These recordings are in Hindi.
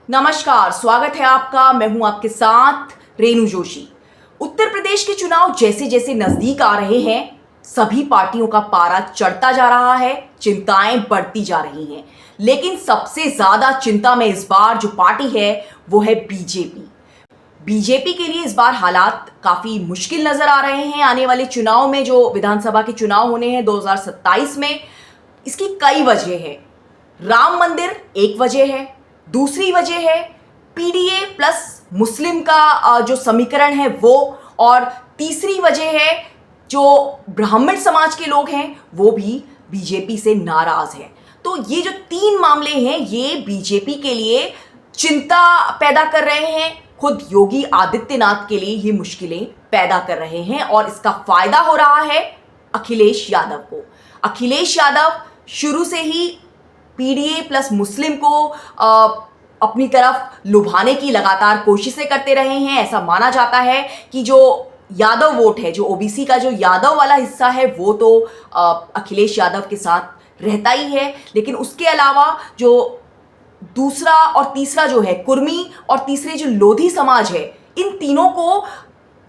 नमस्कार, स्वागत है आपका। मैं हूं आपके साथ रेणु जोशी। उत्तर प्रदेश के चुनाव जैसे जैसे नजदीक आ रहे हैं, सभी पार्टियों का पारा चढ़ता जा रहा है, चिंताएं बढ़ती जा रही हैं। लेकिन सबसे ज्यादा चिंता में इस बार जो पार्टी है वो है बीजेपी। बीजेपी के लिए इस बार हालात काफी मुश्किल नजर आ रहे हैं। आने वाले चुनाव में, जो विधानसभा के चुनाव होने हैं 2027 में, इसकी कई वजह है। राम मंदिर एक वजह है, दूसरी वजह है पीडीए प्लस मुस्लिम का जो समीकरण है वो, और तीसरी वजह है जो ब्राह्मण समाज के लोग हैं वो भी बीजेपी से नाराज हैं। तो ये जो तीन मामले हैं ये बीजेपी के लिए चिंता पैदा कर रहे हैं। खुद योगी आदित्यनाथ के लिए ये मुश्किलें पैदा कर रहे हैं और इसका फायदा हो रहा है अखिलेश यादव को। अखिलेश यादव शुरू से ही पीडीए प्लस मुस्लिम को अपनी तरफ लुभाने की लगातार कोशिशें करते रहे हैं। ऐसा माना जाता है कि जो यादव वोट है, जो ओबीसी का जो यादव वाला हिस्सा है, वो तो अखिलेश यादव के साथ रहता ही है। लेकिन उसके अलावा जो दूसरा और तीसरा जो है कुर्मी और तीसरे जो लोधी समाज है, इन तीनों को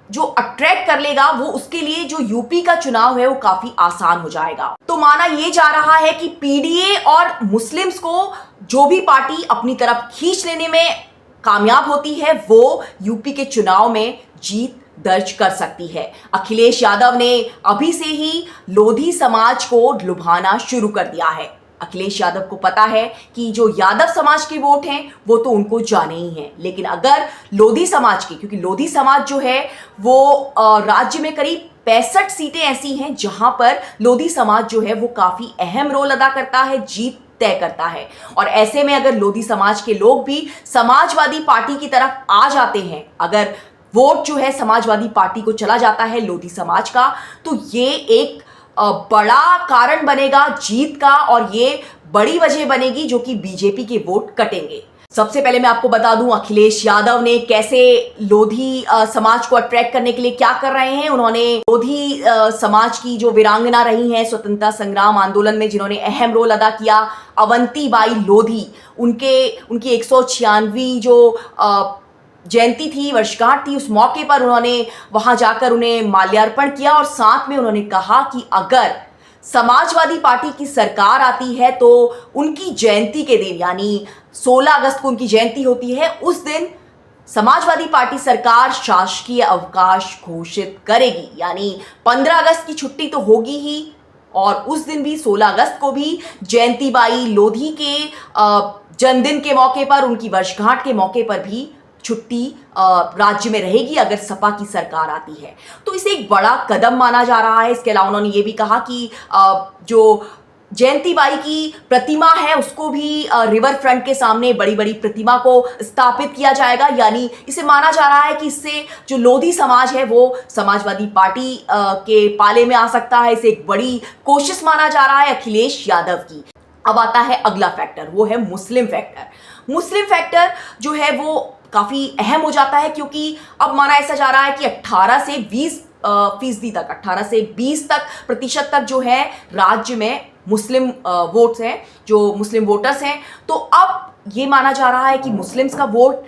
जो अट्रैक्ट कर लेगा वो उसके लिए जो यूपी का चुनाव है वो काफी आसान हो जाएगा। तो माना यह जा रहा है कि पीडीए और मुस्लिम्स को जो भी पार्टी अपनी तरफ खींच लेने में कामयाब होती है वो यूपी के चुनाव में जीत दर्ज कर सकती है। अखिलेश यादव ने अभी से ही लोधी समाज को लुभाना शुरू कर दिया है। अखिलेश यादव को पता है कि जो यादव समाज के वोट हैं वो तो उनको जाने ही हैं, लेकिन अगर लोधी समाज की, क्योंकि लोधी समाज जो है वो राज्य में करीब 65 सीटें ऐसी हैं जहां पर लोधी समाज जो है वो काफी अहम रोल अदा करता है, जीत तय करता है। और ऐसे में अगर लोधी समाज के लोग भी समाजवादी पार्टी की तरफ आ जाते हैं, अगर वोट जो है समाजवादी पार्टी को चला जाता है लोधी समाज का, तो ये एक बड़ा कारण बनेगा जीत का, और ये बड़ी वजह बनेगी जो कि बीजेपी के वोट कटेंगे। सबसे पहले मैं आपको बता दूं अखिलेश यादव ने कैसे लोधी समाज को अट्रैक्ट करने के लिए क्या कर रहे हैं। उन्होंने लोधी समाज की जो वीरांगना रही हैं स्वतंत्रता संग्राम आंदोलन में, जिन्होंने अहम रोल अदा किया, अवंतीबाई लोधी, उनकी 196वीं जो जयंती थी, वर्षगांठ थी, उस मौके पर उन्होंने वहां जाकर उन्हें माल्यार्पण किया और साथ में उन्होंने कहा कि अगर समाजवादी पार्टी की सरकार आती है तो उनकी जयंती के दिन, यानी 16 अगस्त को उनकी जयंती होती है, उस दिन समाजवादी पार्टी सरकार शासकीय अवकाश घोषित करेगी। यानी 15 अगस्त की छुट्टी तो होगी ही, और उस दिन भी 16 अगस्त को भी जयंतीबाई लोधी के जन्मदिन के मौके पर, उनकी वर्षगांठ के मौके पर भी छुट्टी राज्य में रहेगी अगर सपा की सरकार आती है। तो इसे एक बड़ा कदम माना जा रहा है। इसके अलावा उन्होंने ये भी कहा कि जो जयंतीबाई की प्रतिमा है उसको भी रिवर फ्रंट के सामने बड़ी बड़ी प्रतिमा को स्थापित किया जाएगा। यानी इसे माना जा रहा है कि इससे जो लोधी समाज है वो समाजवादी पार्टी के पाले में आ सकता है। इसे एक बड़ी कोशिश माना जा रहा है अखिलेश यादव की। अब आता है अगला फैक्टर, वो है मुस्लिम फैक्टर। मुस्लिम फैक्टर जो है वो काफी अहम हो जाता है, क्योंकि अब माना ऐसा जा रहा है कि 18 से 20 फीसदी तक, 18 से 20 तक प्रतिशत तक जो है राज्य में मुस्लिम वोट्स हैं, जो मुस्लिम वोटर्स हैं। तो अब ये माना जा रहा है कि मुस्लिम्स का वोट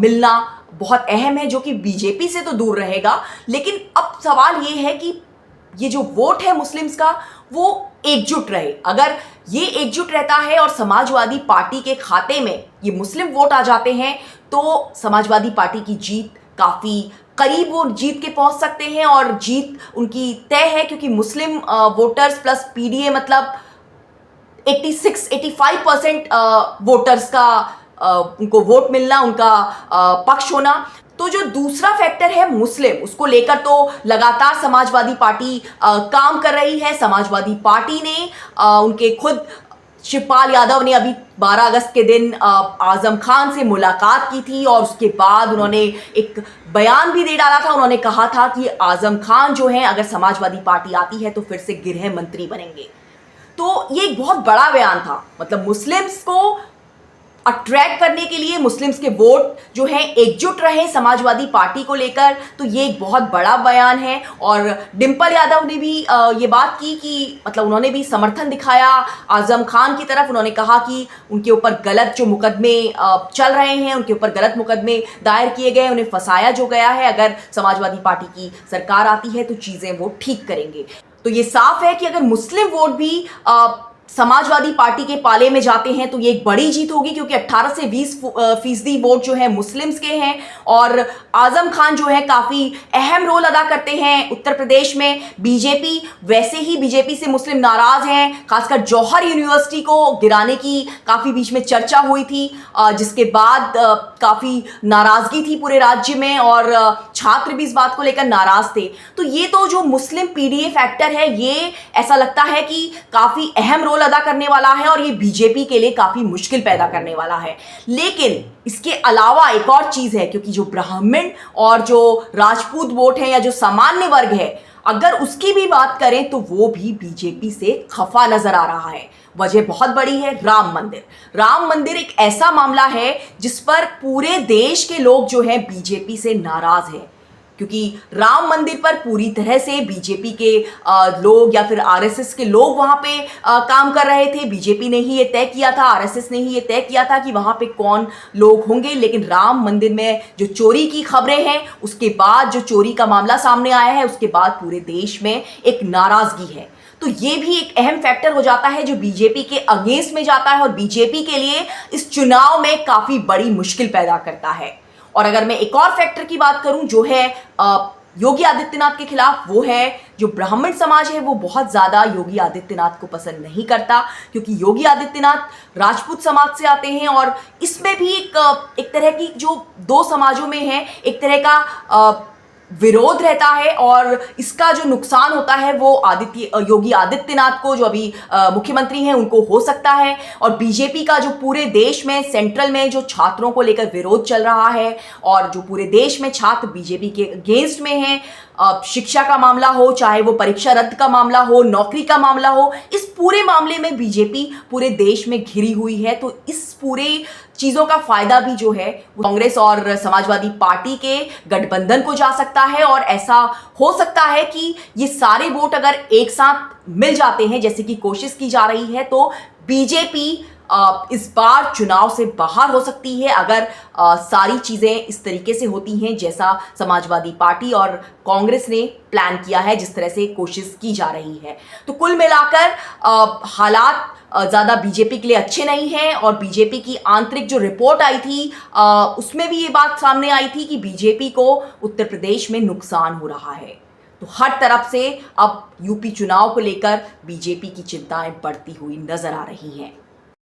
मिलना बहुत अहम है, जो कि बीजेपी से तो दूर रहेगा। लेकिन अब सवाल ये है कि ये जो वोट है मुस्लिम्स का वो एकजुट रहे। अगर ये एकजुट रहता है और समाजवादी पार्टी के खाते में ये मुस्लिम वोट आ जाते हैं तो समाजवादी पार्टी की जीत काफी करीब वो जीत के पहुंच सकते हैं, और जीत उनकी तय है, क्योंकि मुस्लिम वोटर्स प्लस पीडीए मतलब 86-85% वोटर्स का उनको वोट मिलना, उनका पक्ष होना। तो जो दूसरा फैक्टर है मुस्लिम, उसको लेकर तो लगातार समाजवादी पार्टी काम कर रही है। समाजवादी पार्टी ने उनके खुद शिवपाल यादव ने अभी 12 अगस्त के दिन आजम खान से मुलाकात की थी, और उसके बाद उन्होंने एक बयान भी दे डाला था। उन्होंने कहा था कि आजम खान जो है अगर समाजवादी पार्टी आती है तो फिर से गृह मंत्री बनेंगे। तो ये एक बहुत बड़ा बयान था। मतलब मुस्लिम्स को अट्रैक्ट करने के लिए, मुस्लिम्स के वोट जो है एकजुट रहे समाजवादी पार्टी को लेकर। तो ये एक बहुत बड़ा बयान है। और डिंपल यादव ने भी ये बात की कि मतलब उन्होंने भी समर्थन दिखाया आजम खान की तरफ। उन्होंने कहा कि उनके ऊपर गलत जो मुकदमे चल रहे हैं, उनके ऊपर गलत मुकदमे दायर किए गए, उन्हें फंसाया जो गया है। अगर समाजवादी पार्टी की सरकार आती है तो चीज़ें वो ठीक करेंगे। तो ये साफ है कि अगर मुस्लिम वोट भी समाजवादी पार्टी के पाले में जाते हैं तो ये एक बड़ी जीत होगी, क्योंकि 18 से 20% वोट जो है मुस्लिम्स के हैं। और आजम खान जो है काफ़ी अहम रोल अदा करते हैं उत्तर प्रदेश में। बीजेपी वैसे ही बीजेपी से मुस्लिम नाराज़ हैं, खासकर जौहर यूनिवर्सिटी को गिराने की काफ़ी बीच में चर्चा हुई थी, जिसके बाद काफ़ी नाराज़गी थी पूरे राज्य में और छात्र भी इस बात को लेकर नाराज़ थे। तो ये तो जो मुस्लिम पीडीए फैक्टर है, ये ऐसा लगता है कि काफ़ी अहम रोल अदा करने वाला है और ये बीजेपी के लिए काफी मुश्किल पैदा करने वाला है। लेकिन इसके अलावा एक और चीज है, क्योंकि जो ब्राह्मण और जो राजपूत वोट है या जो सामान्य वर्ग है, अगर उसकी भी बात करें तो वो भी बीजेपी से खफा नजर आ रहा है। वजह बहुत बड़ी है, राम मंदिर। राम मंदिर एक ऐसा मामला है जिस पर पूरे देश के लोग जो है बीजेपी से नाराज हैं, क्योंकि राम मंदिर पर पूरी तरह से बीजेपी के लोग या फिर आरएसएस के लोग वहां पे काम कर रहे थे। बीजेपी ने ही ये तय किया था, आरएसएस ने ही ये तय किया था कि वहां पे कौन लोग होंगे। लेकिन राम मंदिर में जो चोरी की खबरें हैं, उसके बाद जो चोरी का मामला सामने आया है, उसके बाद पूरे देश में एक नाराजगी है। तो ये भी एक अहम फैक्टर हो जाता है जो बीजेपी के अगेंस्ट में जाता है और बीजेपी के लिए इस चुनाव में काफी बड़ी मुश्किल पैदा करता है। और अगर मैं एक और फैक्टर की बात करूं जो है योगी आदित्यनाथ के खिलाफ, वो है जो ब्राह्मण समाज है, वो बहुत ज़्यादा योगी आदित्यनाथ को पसंद नहीं करता, क्योंकि योगी आदित्यनाथ राजपूत समाज से आते हैं और इसमें भी एक तरह की जो दो समाजों में है, एक तरह का विरोध रहता है और इसका जो नुकसान होता है वो योगी आदित्यनाथ को, जो अभी मुख्यमंत्री हैं, उनको हो सकता है। और बीजेपी का जो पूरे देश में सेंट्रल में जो छात्रों को लेकर विरोध चल रहा है और जो पूरे देश में छात्र बीजेपी के अगेंस्ट में हैं, शिक्षा का मामला हो, चाहे वो परीक्षा रद्द का मामला हो, नौकरी का मामला हो, इस पूरे मामले में बीजेपी पूरे देश में घिरी हुई है। तो इस पूरे चीज़ों का फायदा भी जो है कांग्रेस और समाजवादी पार्टी के गठबंधन को जा सकता है। और ऐसा हो सकता है कि ये सारे वोट अगर एक साथ मिल जाते हैं, जैसे कि कोशिश की जा रही है, तो बीजेपी इस बार चुनाव से बाहर हो सकती है, अगर सारी चीज़ें इस तरीके से होती हैं जैसा समाजवादी पार्टी और कांग्रेस ने प्लान किया है, जिस तरह से कोशिश की जा रही है। तो कुल मिलाकर हालात ज़्यादा बीजेपी के लिए अच्छे नहीं हैं। और बीजेपी की आंतरिक जो रिपोर्ट आई थी उसमें भी ये बात सामने आई थी कि बीजेपी को उत्तर प्रदेश में नुकसान हो रहा है। तो हर तरफ से अब यूपी चुनाव को लेकर बीजेपी की चिंताएं बढ़ती हुई नजर आ रही हैं।